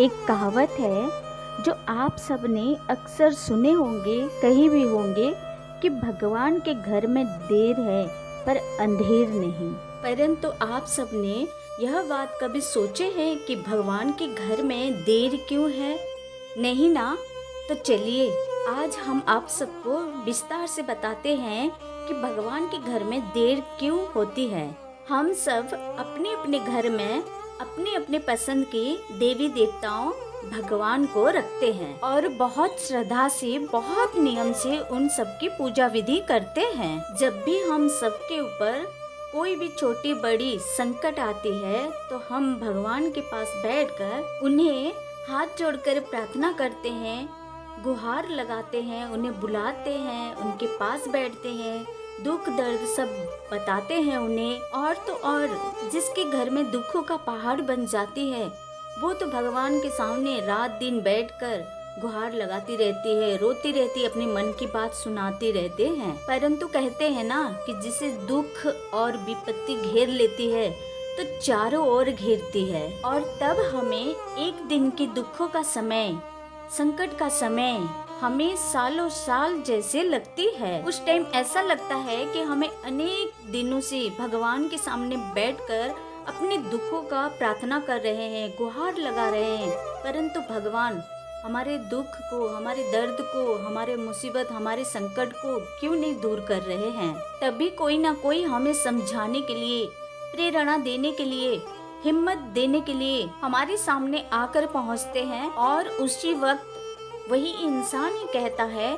एक कहावत है जो आप सबने अक्सर सुने होंगे, कहीं भी होंगे कि भगवान के घर में देर है पर अंधेर नहीं। परंतु आप सबने यह बात कभी सोचे हैं कि भगवान के घर में देर क्यों है? नहीं ना? तो चलिए आज हम आप सबको विस्तार से बताते हैं कि भगवान के घर में देर क्यों होती है। हम सब अपने अपने घर में अपने अपने पसंद के देवी देवताओं भगवान को रखते हैं और बहुत श्रद्धा से, बहुत नियम से उन सब की पूजा विधि करते हैं। जब भी हम सबके ऊपर कोई भी छोटी बड़ी संकट आती है तो हम भगवान के पास बैठकर उन्हें हाथ जोड़कर प्रार्थना करते हैं, गुहार लगाते हैं, उन्हें बुलाते हैं, उनके पास बैठते हैं, दुख दर्द सब बताते हैं उन्हें। और तो और जिसके घर में दुखों का पहाड़ बन जाती है वो तो भगवान के सामने रात दिन बैठकर गुहार लगाती रहती है, रोती रहती है, अपने मन की बात सुनाती रहते हैं। परंतु कहते हैं ना कि जिसे दुख और विपत्ति घेर लेती है तो चारों ओर घेरती है। और तब हमें एक दिन के दुखों का समय, संकट का समय हमें सालों साल जैसे लगती है। उस टाइम ऐसा लगता है कि हमें अनेक दिनों से भगवान के सामने बैठकर अपने दुखों का प्रार्थना कर रहे हैं, गुहार लगा रहे हैं, परंतु भगवान हमारे दुख को, हमारे दर्द को, हमारे मुसीबत, हमारे संकट को क्यों नहीं दूर कर रहे हैं। तभी कोई ना कोई हमें समझाने के लिए, प्रेरणा देने के लिए, हिम्मत देने के लिए हमारे सामने आकर पहुंचते हैं। और उसी वक्त वही इंसान ही कहता है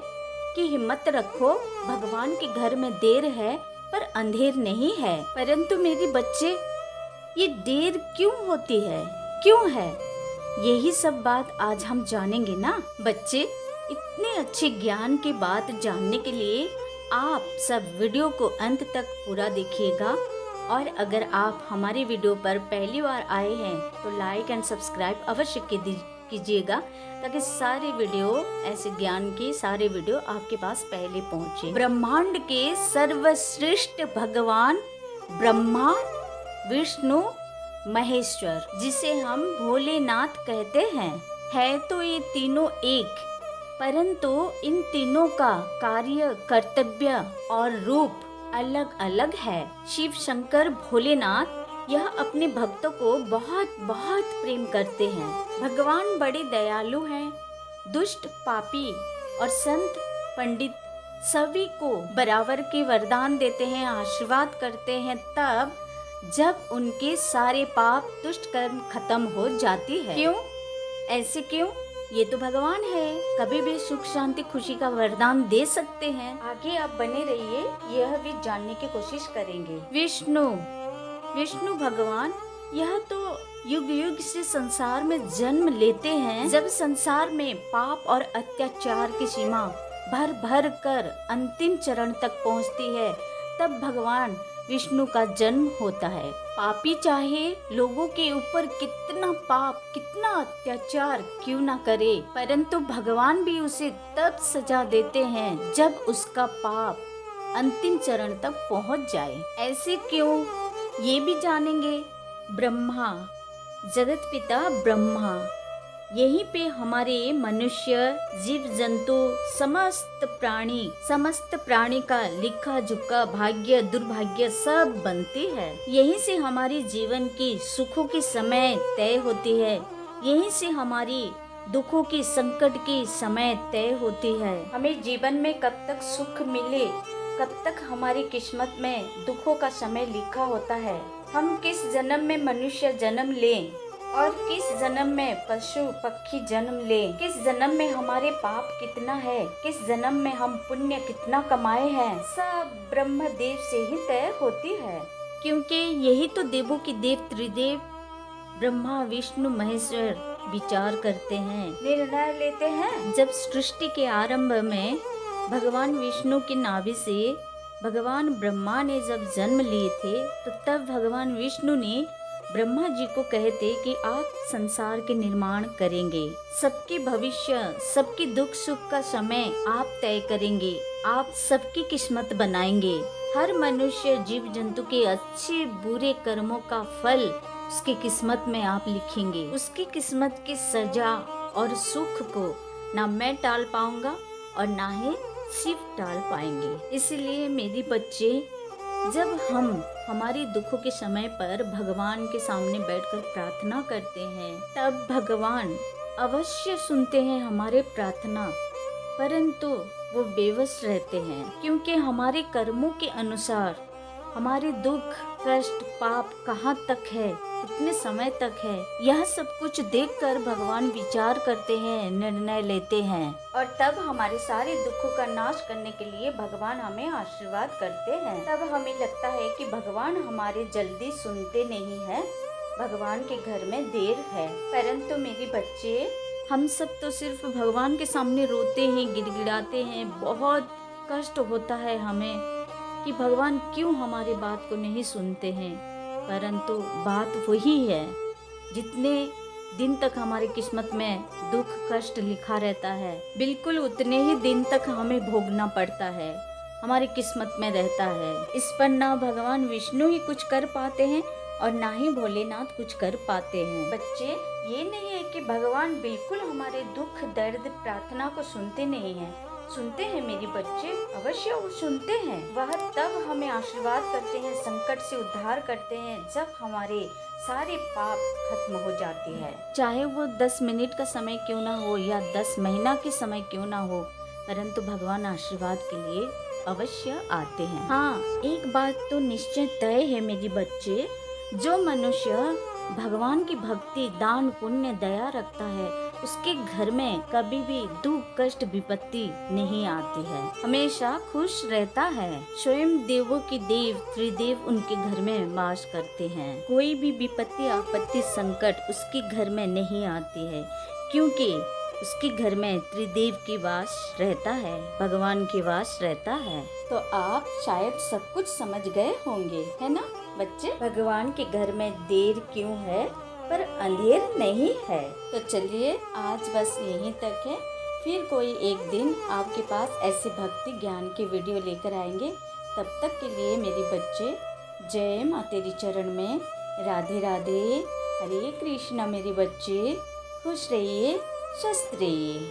कि हिम्मत रखो, भगवान के घर में देर है पर अंधेर नहीं है। परंतु मेरे बच्चे, ये देर क्यों होती है, क्यों है? यही सब बात आज हम जानेंगे ना बच्चे। इतने अच्छे ज्ञान की बात जानने के लिए आप सब वीडियो को अंत तक पूरा देखिएगा। और अगर आप हमारी वीडियो पर पहली बार आए हैं तो लाइक एंड सब्सक्राइब अवश्य कीजिएगा ताकि सारे वीडियो, ऐसे ज्ञान के सारे वीडियो आपके पास पहले पहुंचे। ब्रह्मांड के सर्वश्रेष्ठ भगवान ब्रह्मा, विष्णु, महेश्वर, जिसे हम भोलेनाथ कहते हैं, है तो ये तीनों एक, परंतु इन तीनों का कार्य, कर्तव्य और रूप अलग अलग है। शिव शंकर भोलेनाथ यह अपने भक्तों को बहुत बहुत प्रेम करते हैं। भगवान बड़े दयालु हैं, दुष्ट, पापी और संत, पंडित सभी को बराबर के वरदान देते हैं, आशीर्वाद करते हैं तब जब उनके सारे पाप, दुष्ट कर्म खत्म हो जाती है। क्यों? ऐसे क्यों? ये तो भगवान है, कभी भी सुख शांति खुशी का वरदान दे सकते हैं। आगे आप बने रहिए, यह भी जानने की कोशिश करेंगे। विष्णु भगवान यह तो युग युग से संसार में जन्म लेते हैं। जब संसार में पाप और अत्याचार की सीमा भर भर कर अंतिम चरण तक पहुंचती है तब भगवान विष्णु का जन्म होता है। पापी चाहे लोगों के ऊपर कितना पाप, कितना अत्याचार क्यों ना करे, परंतु भगवान भी उसे तब सजा देते हैं जब उसका पाप अंतिम चरण तक पहुंच जाए। ऐसे क्यों, ये भी जानेंगे। ब्रह्मा, जगत पिता ब्रह्मा, यहीं पे हमारे मनुष्य, जीव जंतु, समस्त प्राणी का लिखा झुका भाग्य दुर्भाग्य सब बनती है। यहीं से हमारी जीवन की सुखों की समय तय होती है, यहीं से हमारी दुखों की, संकट की समय तय होती है। हमें जीवन में कब तक सुख मिले, कब तक हमारी किस्मत में दुखों का समय लिखा होता है। हम किस जन्म में मनुष्य जन्म लें और किस जन्म में पशु पक्षी जन्म लें, किस जन्म में हमारे पाप कितना है, किस जन्म में हम पुण्य कितना कमाए हैं, सब ब्रह्म देव से ही तय होती है। क्योंकि यही तो देवों की देव त्रिदेव ब्रह्मा, विष्णु, महेश्वर विचार करते हैं, निर्णय लेते हैं। जब सृष्टि के आरंभ में भगवान विष्णु की नाभि से भगवान ब्रह्मा ने जब जन्म लिए थे तो तब भगवान विष्णु ने ब्रह्मा जी को कहते कि आप संसार के निर्माण करेंगे, सबके भविष्य, सबकी दुख सुख का समय आप तय करेंगे, आप सबकी किस्मत बनाएंगे। हर मनुष्य, जीव जंतु के अच्छे बुरे कर्मों का फल उसकी किस्मत में आप लिखेंगे। उसकी किस्मत की सजा और सुख को ना मैं टाल पाऊंगा और ना ही शिव टाल पाएंगे। इसलिए मेरे बच्चे, जब हम हमारे दुखों के समय पर भगवान के सामने बैठकर प्रार्थना करते हैं, तब भगवान अवश्य सुनते हैं हमारे प्रार्थना, परंतु वो बेबस रहते हैं, क्योंकि हमारे कर्मों के अनुसार हमारे दुख, कष्ट, पाप कहाँ तक है, कितने समय तक है, यह सब कुछ देखकर भगवान विचार करते हैं, निर्णय लेते हैं, और तब हमारे सारे दुखों का नाश करने के लिए भगवान हमें आशीर्वाद करते हैं। तब हमें लगता है कि भगवान हमारे जल्दी सुनते नहीं हैं, भगवान के घर में देर है। परंतु मेरे बच्चे, हम सब तो सिर्फ भगवान के सामने रोते हैं, गिड़गिड़ाते हैं, बहुत कष्ट होता है हमें कि भगवान क्यों हमारी बात को नहीं सुनते हैं। परंतु बात वही है, जितने दिन तक हमारी किस्मत में दुख कष्ट लिखा रहता है, बिल्कुल उतने ही दिन तक हमें भोगना पड़ता है, हमारी किस्मत में रहता है। इस पर ना भगवान विष्णु ही कुछ कर पाते हैं और ना ही भोलेनाथ कुछ कर पाते हैं। बच्चे, ये नहीं है कि भगवान बिल्कुल हमारे दुख दर्द प्रार्थना को सुनते नहीं हैं। सुनते हैं मेरे बच्चे, अवश्य वो सुनते हैं। वह तब हमें आशीर्वाद करते हैं, संकट से उद्धार करते हैं, जब हमारे सारे पाप खत्म हो जाते हैं। चाहे वो 10 मिनट का समय क्यों ना हो या 10 महीना के समय क्यों ना हो, परंतु भगवान आशीर्वाद के लिए अवश्य आते हैं। हाँ, एक बात तो निश्चय तय है मेरे बच्चे, जो मनुष्य भगवान की भक्ति, दान, पुण्य, दया रखता है, उसके घर में कभी भी दुख कष्ट विपत्ति नहीं आती है, हमेशा खुश रहता है। स्वयं देवों के देव त्रिदेव उनके घर में वास करते हैं। कोई भी विपत्ति, आपत्ति, संकट उसके घर में नहीं आती है, क्योंकि उसके घर में त्रिदेव की वास रहता है, भगवान की वास रहता है। तो आप शायद सब कुछ समझ गए होंगे, है ना बच्चे? भगवान के घर में देर क्यों है पर अंधेर नहीं है। तो चलिए, आज बस यहीं तक है। फिर कोई एक दिन आपके पास ऐसे भक्ति ज्ञान की वीडियो लेकर आएंगे। तब तक के लिए मेरे बच्चे, जय माँ तेरी चरण में, राधे राधे, हरे कृष्णा मेरे बच्चे, खुश रहिए, स्वस्थ रहिए।